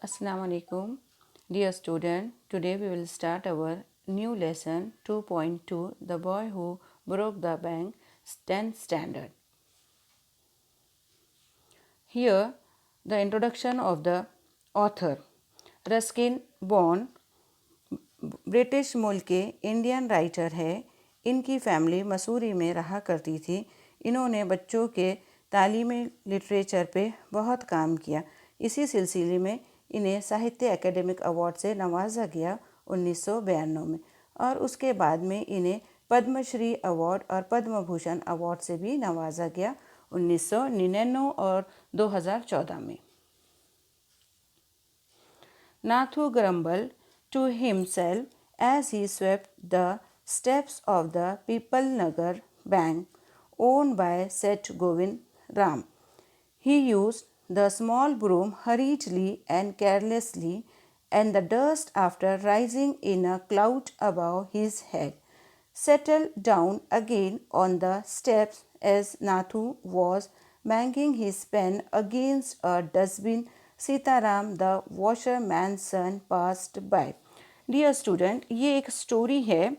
Assalamu alaikum. Dear student, today we will start our new lesson 2.2, The Boy Who Broke the Bank, 10th standard. Here, the introduction of the author. Ruskin born British मूल के Indian writer है। इनकी family Mussoorie में रहा करती थी। इन्होंने बच्चों के तालीमी लिटरेचर पे बहुत काम किया। इसी सिलसिले में इन्हें साहित्य एकेडमिक अवार्ड से नवाजा गया 1992 में, और उसके बाद में इन्हें पद्मश्री अवार्ड और पद्म भूषण अवार्ड से भी नवाजा गया 1999 और 2014 में। Nathu grumbled to himself as he swept the steps of the People Nagar Bank owned by Seth Govind Ram. He used the small broom hurriedly and carelessly, and the dust, after rising in a cloud above his head, settled down again on the steps as Nathu was banging his pen against a dustbin. Sitaram the washerman son passed by. Dear student, ये एक story है।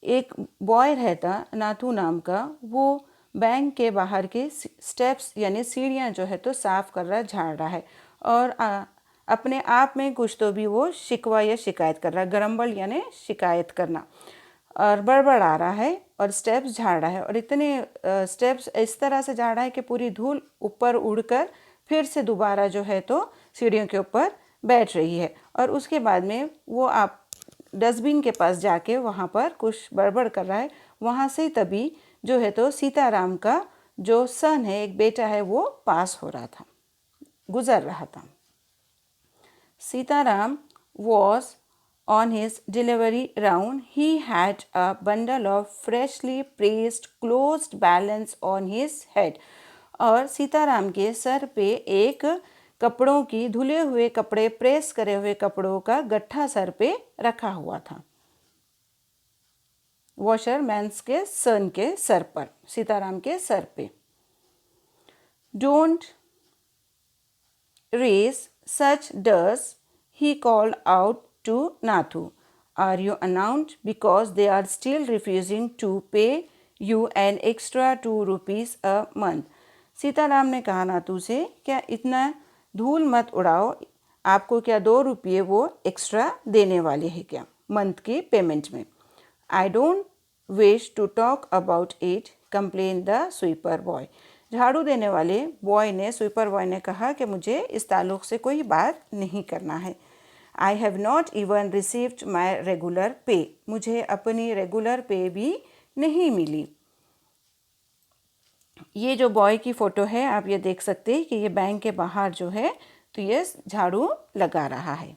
एक boy रहता नाथू नाम का, वो bank के बाहर के स्टेप्स यानी सीढ़ियाँ जो है तो साफ़ कर रहा, झाड़ रहा है, और अपने आप में कुछ तो भी वो शिकवा या शिकायत कर रहा है। ग्रम्बल यानी शिकायत करना, और बड़बड़ा रहा है और स्टेप्स झाड़ रहा है, और इतने स्टेप्स इस तरह से झाड़ रहा है कि पूरी धूल ऊपर उड़कर फिर से दोबारा जो है तो सीढ़ियों के ऊपर बैठ रही है। और उसके बाद में वो आप डस्टबिन के पास जाके वहाँ पर कुछ बड़बड़ कर रहा है। वहाँ से तभी जो है तो सीताराम का जो सन है, एक बेटा है, वो पास हो रहा था, गुजर रहा था। Sitaram was on his delivery round. He had a bundle of freshly pressed closed balance on his head. और सीताराम के सर पे एक कपड़ों की, धुले हुए कपड़े, प्रेस करे हुए कपड़ों का गट्ठा सर पे रखा हुआ था। वॉशरमैन्स के सन के सर पर, सीताराम के सर पे। Don't raise such dust, he called out to Nathu. Are you announced because they are still refusing to pay you an extra 2 rupees a month? Sitaram ने कहा नाथू से, क्या इतना धूल मत उड़ाओ, आपको क्या 2 रुपये वो एक्स्ट्रा देने वाले हैं क्या मंथ की पेमेंट में। I don't wish to talk about it, complain the sweeper boy. झाड़ू देने वाले बॉय ने, स्वीपर बॉय ने कहा कि मुझे इस ताल्लुक से कोई बात नहीं करना है। I have not even received my regular पे, मुझे अपनी रेगुलर पे भी नहीं मिली। ये जो बॉय की फ़ोटो है, आप ये देख सकते हैं कि ये बैंक के बाहर जो है तो ये झाड़ू लगा रहा है।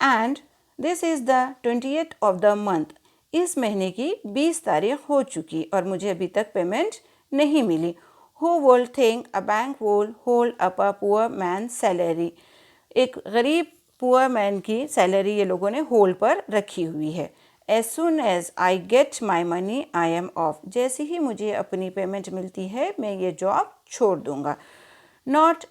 And this is the 20th of the month, इस महीने की 20 तारीख हो चुकी और मुझे अभी तक पेमेंट नहीं मिली। Who will think a bank will hold up a poor man salary, एक गरीब पुअर मैन की सैलरी ये लोगों ने होल्ड पर रखी हुई है। As soon as I get my money I am off, जैसे ही मुझे अपनी पेमेंट मिलती है मैं ये जॉब छोड़ दूंगा। Not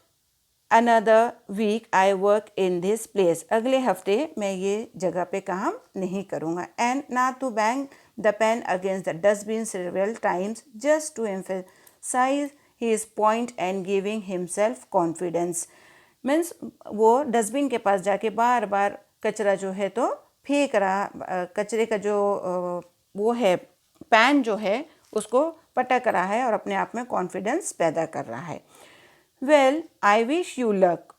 another week I work in this place, अगले हफ्ते मैं ये जगह पे काम नहीं करूँगा। And not to bang the pen against the dustbin several times just to emphasise his point and giving himself confidence. Means वो डस्टबिन के पास जाके बार बार कचरा जो है तो फेंक रहा, कचरे का जो वो है पैन जो है उसको पटक रहा है और अपने आप में कॉन्फिडेंस पैदा कर रहा है। Well I wish you luck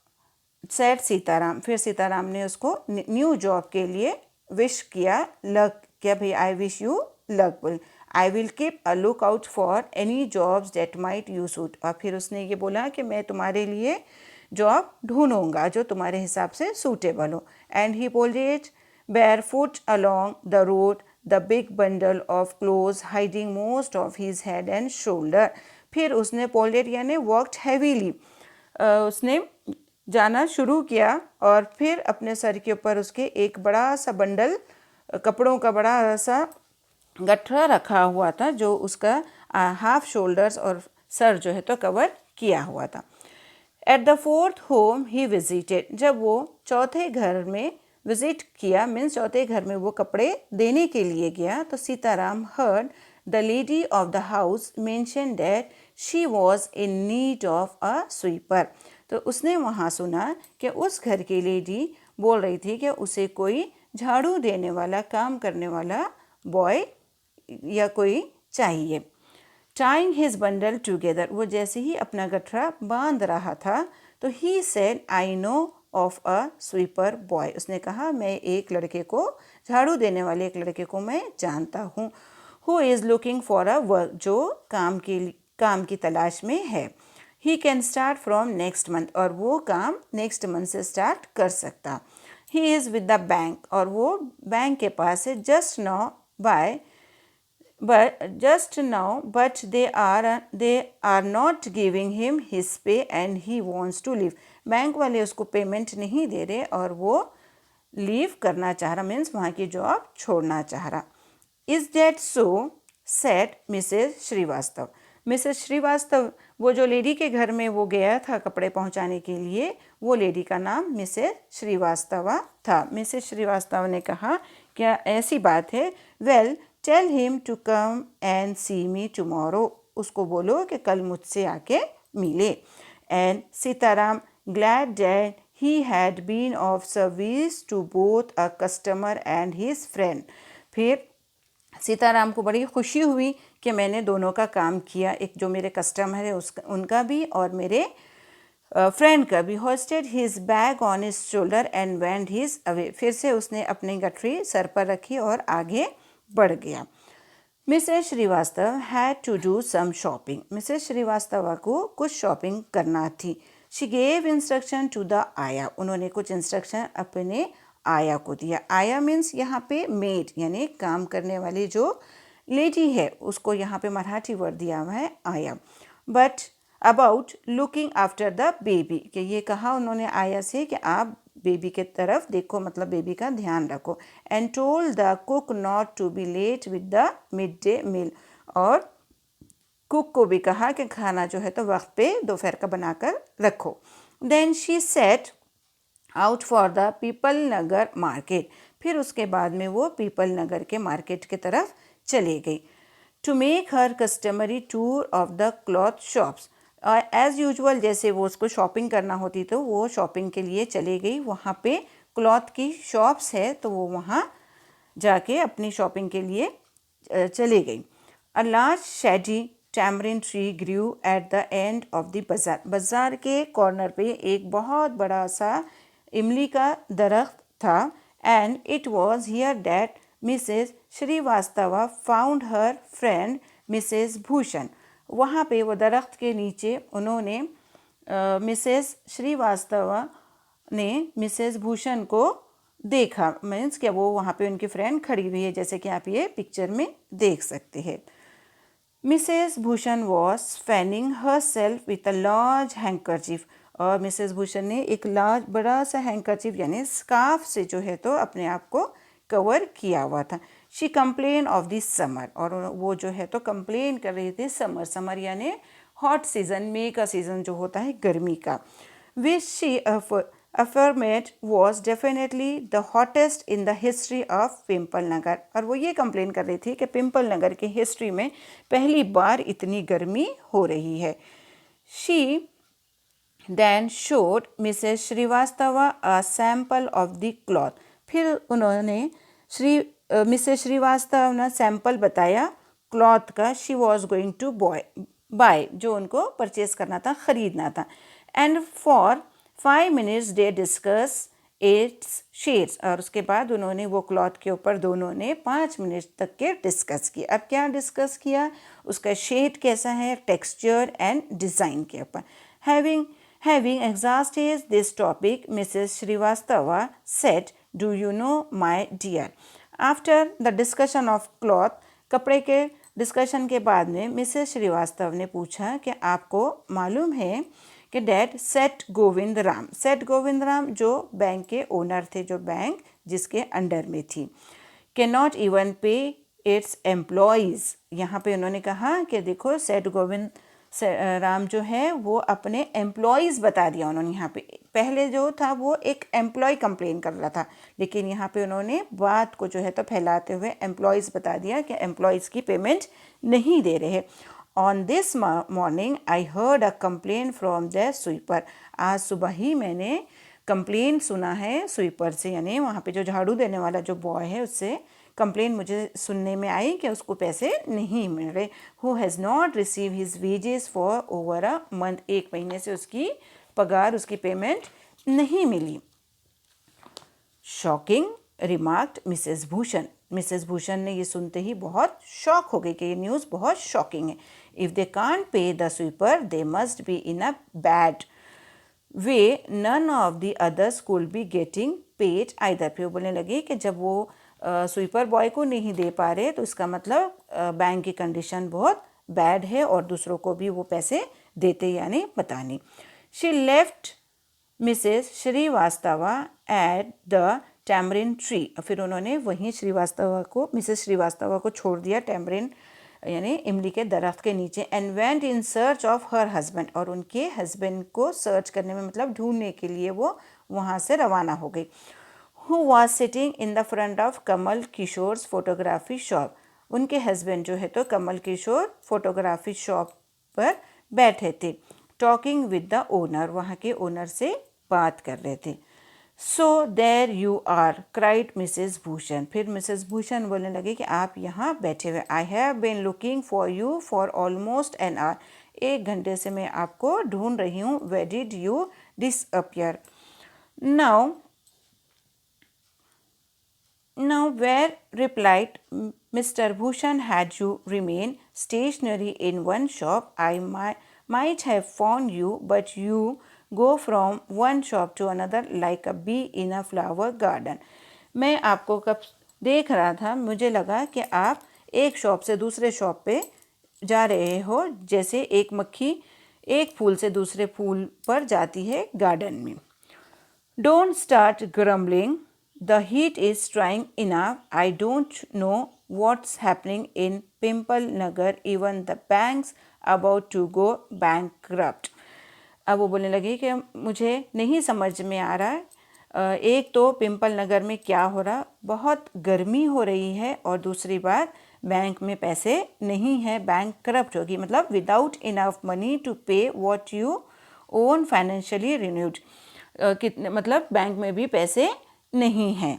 said Sitaram, फिर सीताराम ने उसको न्यू जॉब के लिए विश किया, लक क्या भाई, आई विश यू लक बोल। I will keep a lookout for any jobs that might you suit, और फिर उसने ये बोला कि मैं तुम्हारे लिए जॉब ढूंढूंगा जो तुम्हारे हिसाब से सूटेबल हो। And he plodded barefoot along the road, the big bundle of clothes hiding most of his head and shoulder. फिर उसने पोल्डेड यानी वर्कड हैवीली, उसने जाना शुरू किया और फिर अपने सर के ऊपर उसके एक बड़ा सा बंडल, कपड़ों का बड़ा सा गट्ठा रखा हुआ था जो उसका हाफ शोल्डर्स और सर जो है तो कवर किया हुआ था। At the fourth home he visited, जब वो चौथे घर में विजिट किया मीन्स चौथे घर में वो कपड़े देने के लिए गया, तो Sitaram heard the lady of the house mention that she was in need of a sweeper. तो उसने वहाँ सुना कि उस घर की लेडी बोल रही थी कि उसे कोई झाड़ू देने वाला, काम करने वाला बॉय या कोई चाहिए। टाइंग हिज बंडल टुगेदर, वो जैसे ही अपना गठरा बांध रहा था तो he said I know of a sweeper boy, उसने कहा मैं एक लड़के को, झाड़ू देने वाले एक लड़के को मैं जानता हूँ। Who is looking for a work, जो काम की तलाश में है। He can start from next month, और वो काम नेक्स्ट मंथ से स्टार्ट कर सकता। He is with the bank, और वो बैंक के पास है। Just now but they are not giving him his pay and he wants to leave, bank वाले उसको पेमेंट नहीं दे रहे और वो लीव करना चाह रहा, मीन्स वहाँ की जॉब छोड़ना चाह रहा। Is that so, said Mrs Shrivastava. Mrs Shrivastava, वो जो लेडी के घर में वो गया था कपड़े पहुँचाने के लिए, वो लेडी का नाम मिसेस श्रीवास्तवा था। मिसेस श्रीवास्तव ने कहा क्या ऐसी बात है। Well tell him to come and see me tomorrow, उसको बोलो कि कल मुझसे आके मिले। And Sitaram glad that he had been of service to both a customer and his friend. फिर सीताराम को बड़ी खुशी हुई कि मैंने दोनों का काम किया, एक जो मेरे कस्टमर है उनका भी और मेरे फ्रेंड का भी। Hosted his bag on his shoulder and went his away, फिर से उसने अपनी गठरी सर पर रखी और आगे बढ़ गया। Mrs Shrivastava had to do some shopping, Mrs Shrivastava को कुछ शॉपिंग करना थी। She gave instruction to the ayah, उन्होंने कुछ इंस्ट्रक्शन अपने आया को दिया। आया मीन्स यहाँ पे मेड यानी काम करने वाली जो लेडी है उसको यहाँ पे मराठी वर्ड दिया हुआ है आया। But about looking after the baby, कि ये कहा उन्होंने आया से कि आप बेबी के तरफ देखो, मतलब बेबी का ध्यान रखो। And told the cook not to be late with the midday meal, और कुक को भी कहा कि खाना जो है तो वक्त पे दोपहर का बनाकर रखो। Then she set out for the Peepal Nagar market, फिर उसके बाद में वो पीपल नगर के मार्केट की तरफ चली गई। To make her customary tour of the cloth shops, as usual जैसे वो उसको शॉपिंग करना होती तो वो शॉपिंग के लिए चली गई। वहाँ पे क्लॉथ की शॉप्स है तो वो वहाँ जाके अपनी शॉपिंग के लिए चली गई। A large shady tamarind tree grew at the end of the bazaar, बाज़ार के कॉर्नर पे एक बहुत बड़ा सा इमली का दरख्त था। And it was here that Mrs Srivastava found her friend Mrs Bhushan, वहाँ पे वो दरख्त के नीचे उन्होंने मिसेस श्रीवास्तवा ने मिसेस भूषण को देखा, मीन्स क्या वो वहाँ पे उनकी फ्रेंड खड़ी हुई है, जैसे कि आप ये पिक्चर में देख सकते हैं। Mrs Bhushan was fanning her self with a large handkerchief, और मिसेस भूषण ने एक लार्ज बड़ा सा हैंकरचीफ यानी स्कार्फ से जो है तो अपने आप को कवर किया हुआ था। She complain of this summer, और वो जो है तो कंप्लेन कर रही थी समर यानी हॉट सीज़न, मई का सीज़न जो होता है गर्मी का। Which she affirmed was definitely the hottest in the history of Pimpal Nagar, और वो ये कंप्लेन कर रही थी कि पिंपल नगर की हिस्ट्री में पहली बार इतनी गर्मी हो रही है। She then showed Mrs. Srivastava a sample of the cloth, फिर उन्होंने मिसेस श्रीवास्तव ने सैंपल बताया क्लॉथ का। She was going to buy, जो उनको परचेज करना था, ख़रीदना था। And for 5 minutes they discuss its shades, और उसके बाद उन्होंने वो क्लॉथ के ऊपर दोनों ने 5 मिनट तक के डिस्कस किया। अब क्या डिस्कस किया, उसका शेड कैसा है, टेक्सचर एंड डिज़ाइन के ऊपर। Having exhausted this topic, Mrs. Srivastava said, "Do you know, my dear?" After the discussion of cloth, कपड़े के डिस्कशन के बाद में मिसेस श्रीवास्तव ने पूछा कि आपको मालूम है कि डैड सेठ गोविंद राम जो बैंक के ओनर थे, जो बैंक जिसके अंडर में थी, कैन नॉट इवन पे इट्स एम्प्लॉयज़। यहाँ पे उन्होंने कहा कि देखो सेठ गोविंद राम जो है वो अपने एम्प्लॉयज़ बता दिया उन्होंने यहाँ पे। पहले जो था वो एक एम्प्लॉय कंप्लेन कर रहा था, लेकिन यहाँ पे उन्होंने बात को जो है तो फैलाते हुए एम्प्लॉयज़ बता दिया कि एम्प्लॉयज़ की पेमेंट नहीं दे रहे। On this morning I heard a complain from the sweeper. आज सुबह ही मैंने कंप्लेन सुना है स्वीपर से, यानी वहाँ पे जो झाड़ू देने वाला जो बॉय है उससे कंप्लेन मुझे सुनने में आई कि उसको पैसे नहीं मिल रहे। Who has not receive his wages for over a month. 1 महीने से उसकी पगार, उसकी पेमेंट नहीं मिली। Shocking remarked Mrs Bhushan. Mrs Bhushan ने ये सुनते ही बहुत शॉक हो गई कि ये न्यूज़ बहुत शॉकिंग है। If they can't pay the sweeper they must be in a bad way, none of the others could be getting paid either. फिर बोलने लगे कि जब वो स्वीपर बॉय को नहीं दे पा रहे तो इसका मतलब बैंक की कंडीशन बहुत बैड है और दूसरों को भी वो पैसे देते यानी पता नहीं। She left Mrs Srivastava at the tamarind tree. फिर उन्होंने वहीं मिसेस श्रीवास्तवा को छोड़ दिया टैमरिन यानी इमली के दरख्त के नीचे। And went in search of her husband, और उनके हस्बैंड को सर्च करने में मतलब ढूंढने के लिए वो वहाँ से रवाना हो गई। Who was sitting in the front of Kamal Kishore photography shop. उनके हस्बैंड जो है तो कमल किशोर फोटोग्राफी शॉप पर बैठे थे। टॉकिंग विद द ओनर, वहाँ के ओनर से बात कर रहे थे। So there you are, cried Mrs Bhushan. फिर मिसेस भूषण बोलने लगे कि आप यहाँ बैठे हुए। I have been looking for you for almost an hour. 1 घंटे से मैं आपको ढूंढ रही हूँ। Where did you disappear. Now, where, replied Mr. Bhushan, had you remained stationary in one shop, I might have found you, but you go from one shop to another like a bee in a flower garden. मैं आपको कब देख रहा था, मुझे लगा कि आप एक शॉप से दूसरे शॉप पे जा रहे हो, जैसे एक मक्खी एक फूल से दूसरे फूल पर जाती है गार्डन में। Don't start grumbling. The heat is trying enough. I don't know what's happening in Pimple Nagar. Even the bank's about to go bankrupt. अब वो बोलने लगी कि मुझे नहीं समझ में आ रहा है, एक तो पिंपल नगर में क्या हो रहा, बहुत गर्मी हो रही है, और दूसरी बात बैंक में पैसे नहीं है, बैंक करप्ट होगी, मतलब without enough money to pay what you own financially renewed. कितने मतलब बैंक में भी पैसे नहीं हैं।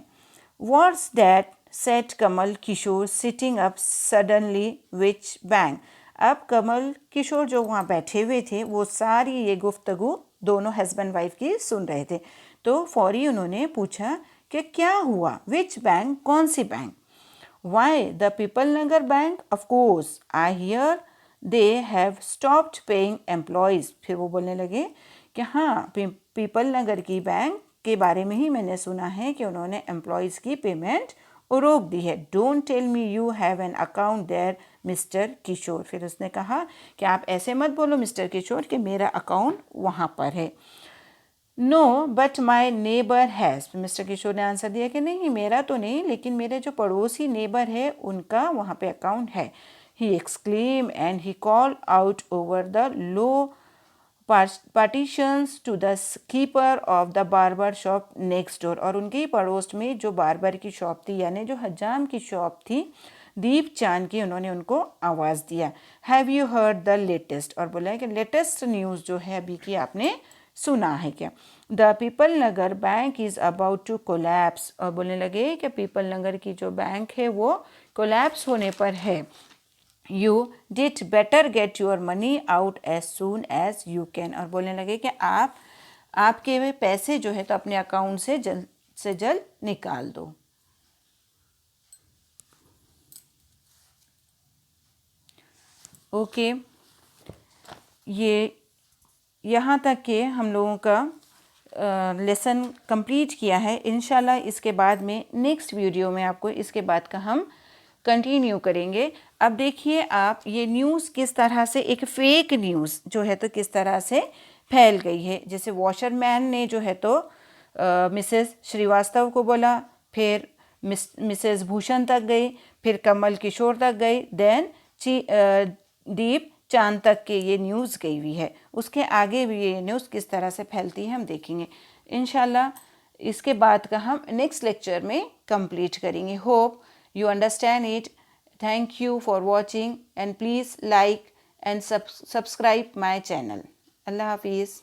What's that, said Kamal Kishore sitting up suddenly, which bank. अब कमल किशोर जो वहाँ बैठे हुए थे वो सारी ये गुफ्तगू दोनों हस्बैंड वाइफ की सुन रहे थे। तो फौरी उन्होंने पूछा कि क्या हुआ, विच बैंक, कौन सी बैंक। Why, the Peepal Nagar bank, of course I hear they have stopped paying employees. फिर वो बोलने लगे कि हाँ, पीपल नगर की बैंक के बारे में ही मैंने सुना है कि उन्होंने एम्प्लॉयज़ की पेमेंट रोक दी है। Don't tell me you have an account there Mr Kishore. फिर उसने कहा कि आप ऐसे मत बोलो मिस्टर किशोर कि मेरा अकाउंट वहाँ पर है। No but my neighbour has. Mr Kishore ने आंसर दिया कि नहीं, मेरा तो नहीं, लेकिन मेरे जो पड़ोसी नेबर है उनका वहाँ पे अकाउंट है। He exclaim and he call out over the low partitions to the keeper of the barber shop next door. और उनके ही पड़ोस में जो बार्बर की शॉप थी यानी जो हजाम की शॉप थी, दीप चांद की, उन्होंने उनको आवाज़ दिया। Have you heard the latest, और बोला है कि लेटेस्ट न्यूज़ जो है अभी की आपने सुना है क्या। The Peepal Nagar bank is about to collapse. और बोलने लगे कि पीपल नगर की जो बैंक है वो कोलैप्स होने पर है। You did better get your money out as soon as you can। और बोलने लगे कि आपके वे पैसे जो है तो अपने अकाउंट से जल्द निकाल दो। ओके, ये यहाँ तक के हम लोगों का लेसन कंप्लीट किया है। इंशाल्लाह इसके बाद में नेक्स्ट वीडियो में आपको इसके बाद का हम कंटिन्यू करेंगे। अब देखिए आप, ये न्यूज़ किस तरह से, एक फेक न्यूज़ जो है तो किस तरह से फैल गई है। जैसे वॉशरमैन ने जो है तो मिसेस श्रीवास्तव को बोला, फिर मिसेस भूषण तक गई, फिर कमल किशोर तक गई, देन दीप चांद तक के ये न्यूज़ गई हुई है, उसके आगे भी ये न्यूज़ किस तरह से फैलती है हम देखेंगे इंशाल्लाह। इसके बाद का हम नेक्स्ट लेक्चर में कंप्लीट करेंगे। Hope you understand it. Thank you for watching and please like and subscribe my channel. अल्लाह हाफिज़।